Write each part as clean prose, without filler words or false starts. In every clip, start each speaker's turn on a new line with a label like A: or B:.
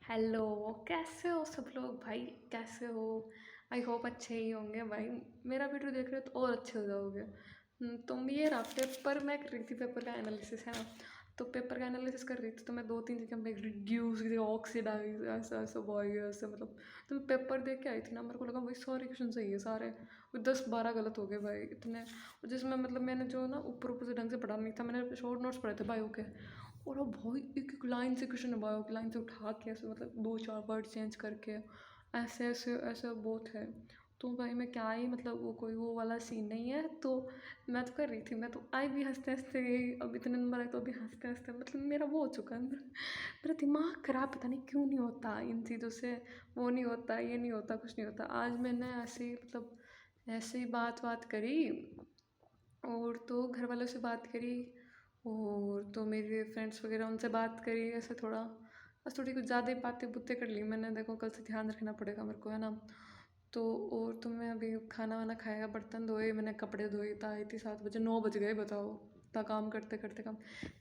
A: Hello. कैसे हो सब लोग भाई? कैसे हो? आई होप अच्छे ही होंगे भाई। मेरा वीडियो देख रहे हो तो और अच्छे हो जाओगे। तुम ये रहा पेपर मैं कर रही थी, पेपर का एनालिसिस है ना। तो पेपर का एनालिसिस कर रही थी तो मैं दो तीन जगह पे रिड्यूस ऑक्सीडाइज ऐसा ऐसा बॉय ऐसे मतलब। तो मैं पेपर देख के आई थी ना, मेरे को लगा भाई सारे क्वेश्चन सही है सारे। 10-12 गलत हो गए भाई इतने। जिसमें मतलब मैंने जो ना ऊपर ऊपर से ढंग से पढ़ा नहीं था, मैंने शॉर्ट नोट्स पढ़े थे बायो के। और वो भाई एक एक लाइन से क्वेश्चन है, बायो की लाइन से उठा के ऐसे मतलब दो चार वर्ड चेंज करके ऐसे ऐसे ऐसे बहुत है। तो भाई मैं क्या ही मतलब वो कोई वो वाला सीन नहीं है। तो मैं तो कर रही थी, मैं तो आई भी हंसते हंसते गई। अब इतने नंबर आए तो अभी हंसते हंसते मतलब मेरा वो हो चुका है मेरा दिमाग खराब, पता नहीं क्यों नहीं होता इन चीज़ों से। वो नहीं होता, ये नहीं होता, कुछ नहीं होता। आज मैंने ऐसे ही मतलब ऐसे ही बात बात करी और तो घर वालों से बात करी और तो मेरे फ्रेंड्स वगैरह उनसे बात करी ऐसे थोड़ा। बस थोड़ी कुछ ज़्यादा ही बातें बुतें कर ली मैंने। देखो कल से ध्यान रखना पड़ेगा मेरे को, है ना। तो और तो मैं अभी खाना वाना खाया, बर्तन धोए, मैंने कपड़े धोए तो आई थी 7 बजे, 9 बज गए बताओ। इतना काम करते करते काम।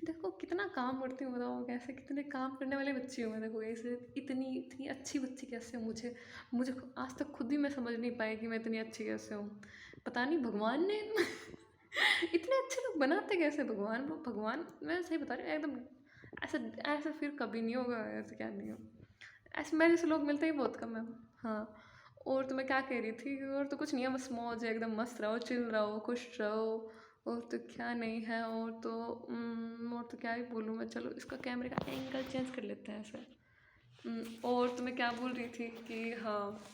A: देखो कितना काम करती हूँ बताओ, कैसे कितने काम करने वाली बच्ची हूँ मैं। देखो ऐसे इतनी इतनी अच्छी बच्ची कैसे हूँ, मुझे मुझे आज तक खुद ही मैं समझ नहीं पाई कि मैं इतनी अच्छी कैसे हूँ। पता नहीं भगवान ने इतने अच्छे लोग बनाते कैसे भगवान। वो भगवान मैं सही बता रही हूँ एकदम। ऐसा ऐसा फिर कभी नहीं होगा, ऐसे क्या नहीं हो। ऐसे मेरे जैसे लोग मिलते ही बहुत कम है। हाँ। और तो मैं क्या कह रही थी, और तो कुछ नहीं है, बस मौज है एकदम, मस्त रहो, चिल रहो, खुश रहो। और तो क्या नहीं है। और तो क्या ही बोलूँ मैं। चलो इसका कैमरे का एंगल चेंज कर लेते हैं ऐसे। और तो मैं क्या बोल रही थी कि हाँ,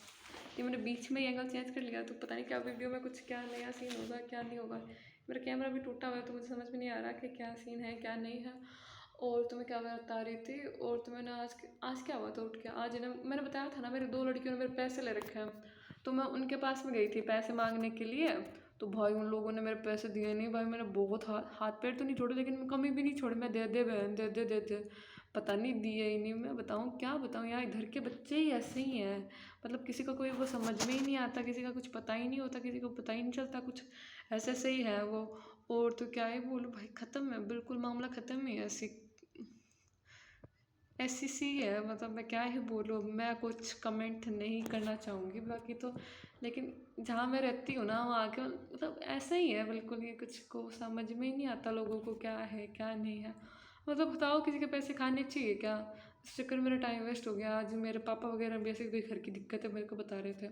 A: ये मैंने बीच में ही एंगल चेंज कर लिया तो पता नहीं क्या वीडियो में कुछ क्या नया सीन होगा क्या नहीं होगा। मेरा कैमरा भी टूटा हुआ है तो मुझे समझ में नहीं आ रहा कि क्या सीन है क्या नहीं है। और तो मैं क्या बता रही थी, और तो मैंने आज आज क्या हुआ था उठ के। आज ना मैंने बताया था ना, मेरी दो लड़कियों ने मेरे पैसे ले रखे हैं। तो मैं उनके पास में गई थी पैसे मांगने के लिए। तो भाई उन लोगों ने मेरे पैसे दिए नहीं भाई। मैंने बहुत हाथ पैर तो नहीं छोड़े लेकिन कमी भी नहीं छोड़ी। मैं दे दे बहन दे दे दे दे, पता नहीं दिए ही नहीं। मैं बताऊँ क्या बताऊँ यार, इधर के बच्चे ही ऐसे ही हैं। मतलब किसी का कोई वो समझ में ही नहीं आता, किसी का कुछ पता ही नहीं होता, किसी को पता ही नहीं चलता कुछ। ऐसे ऐसे ही है वो। और तो क्या ही बोलूँ भाई, ख़त्म है बिल्कुल, मामला ख़त्म ही है। ऐसी ऐसी सी है मतलब, मैं क्या ही बोलूँ। मैं कुछ कमेंट नहीं करना चाहूँगी बाकी तो। लेकिन जहाँ मैं रहती हूँ ना वहाँ के मतलब ऐसा ही है बिल्कुल। ये कुछ को समझ में ही नहीं आता लोगों को क्या है क्या नहीं है। मतलब बताओ किसी के पैसे खाने चाहिए क्या? इस चक्कर में मेरा टाइम वेस्ट हो गया। आज मेरे पापा वगैरह भी ऐसे कोई घर की दिक्कत है मेरे को बता रहे थे।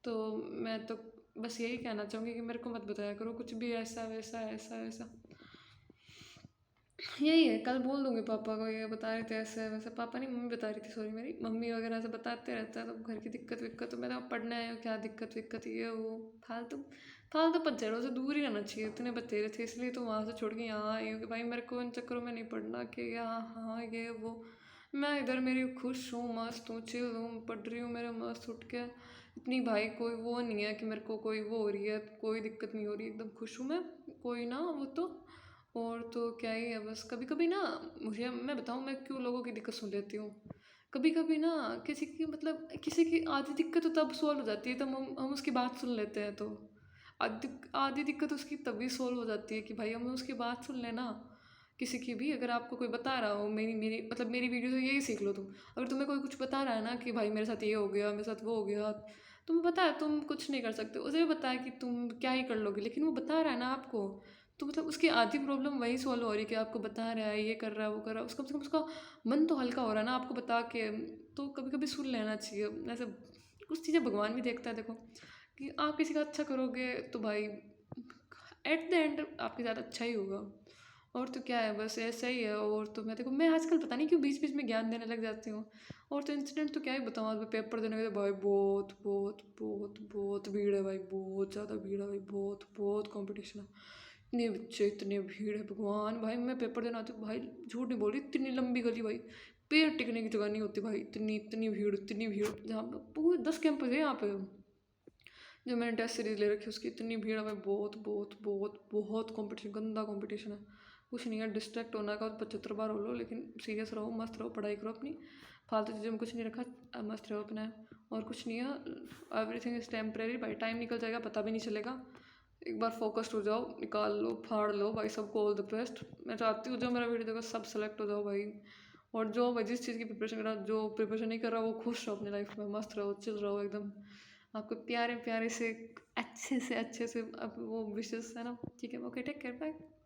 A: तो मैं तो बस यही कहना चाहूँगी कि मेरे को मत बताया करो कुछ भी ऐसा वैसा ऐसा वैसा। यही है, कल बोल दूंगी पापा को ये बता रहे थे ऐसे वैसे। पापा नहीं, मम्मी बता रही थी, सॉरी, मेरी मम्मी वगैरह से बताते रहता है तो घर की दिक्कत विक्कत। तो मैं तो पढ़ने आए हो क्या दिक्कत विक्कत ये वो। फालतू फालतू पच्चरों से दूर ही रहना चाहिए। इतने बतेरे थे इसलिए तो वहाँ से छोड़ के यहाँ आई हूँ कि भाई मेरे को इन चक्करों में नहीं पढ़ना कि यहाँ हाँ ये वो। मैं इधर मेरी खुश हूँ, मस्त हूँ, चिल हूँ, पढ़ रही हूँ मेरा मस्त उठ के। इतनी भाई कोई वो नहीं है कि मेरे को कोई वो हो रही है, कोई दिक्कत नहीं हो रही, एकदम खुश हूँ मैं। कोई ना वो तो। और तो क्या ही है, बस कभी कभी ना मुझे मैं बताऊँ मैं क्यों लोगों की दिक्कत सुन लेती हूँ। कभी कभी ना किसी की मतलब किसी की आधी दिक्कत तो तब सॉल्व हो जाती है तब हम उसकी बात सुन लेते हैं। तो आधी दिक्कत उसकी तभी सॉल्व हो जाती है कि भाई हमें उसकी बात सुन लेना। किसी की भी अगर आपको कोई बता रहा हो, मेरी मेरी मतलब मेरी वीडियो से यही सीख लो तुम। अगर तुम्हें कोई कुछ बता रहा है ना कि भाई मेरे साथ ये हो गया, मेरे साथ वो हो गया, तुम्हें पता है तुम कुछ नहीं कर सकते, उसे भी पता है कि तुम क्या ही कर लोगे, लेकिन वो बता रहा है ना आपको। तो मतलब उसकी आधी प्रॉब्लम वही सॉल्व हो रही है कि आपको बता रहा है ये कर रहा है वो कर रहा है, उसका कम से कम उसका मन तो हल्का हो रहा है ना आपको बता के। तो कभी कभी सुन लेना चाहिए ऐसे। कुछ चीज़ें भगवान भी देखता है देखो, कि आप किसी का अच्छा करोगे तो भाई एट द एंड आपके साथ अच्छा ही होगा। और तो क्या है, बस ऐसा ही है। और तो मैं देखो मैं आजकल पता नहीं क्यों बीच बीच में ज्ञान देने लग जाती हूँ। और तो इंसिडेंट तो क्या ही बताऊँ, आज मैं पेपर देने गए थे भाई, बहुत बहुत बहुत बहुत भीड़ है भाई, बहुत ज़्यादा भीड़ है भाई, बहुत बहुत कंपटीशन है। इतने बच्चे इतने भीड़ है भगवान। भाई मैं पेपर देना आती हूँ भाई, झूठ नहीं बोल रही, इतनी लंबी गली भाई, पैर टिकने की जगह नहीं होती भाई, इतनी इतनी भीड़ जहाँ पे पूरे 10 कैंपस है यहाँ पे। जो मैंने टेस्ट सीरीज ले रखी है उसकी इतनी भीड़ है भाई, बहुत बहुत बहुत बहुत कंपटीशन, गंदा कंपटीशन है। कुछ नहीं है, डिस्ट्रैक्ट होना का 75 बार हो लो लेकिन सीरियस रहो, मस्त रहो, पढ़ाई करो अपनी। फालतू चीज़ों में कुछ नहीं रखा, मस्त रहो अपना। और कुछ नहीं है, एवरीथिंग इज़ टेम्परेरी भाई, टाइम निकल जाएगा पता भी नहीं चलेगा। एक बार फोकस्ड हो जाओ, निकाल लो, फाड़ लो भाई, सबको ऑल द बेस्ट। मैं चाहती हूँ जो मेरा वीडियो देखो सब सेलेक्ट हो जाओ भाई। और जो मैं जिस चीज़ की प्रिपरेशन कर रहा हूँ, जो प्रिपरेशन नहीं कर रहा वो खुश रहो अपनी लाइफ में, मस्त रहो, चिल रहो एकदम। आपको प्यारे प्यारे से अच्छे से अब वो विशेष है ना। ठीक है, ओके, टेक केयर, बाय।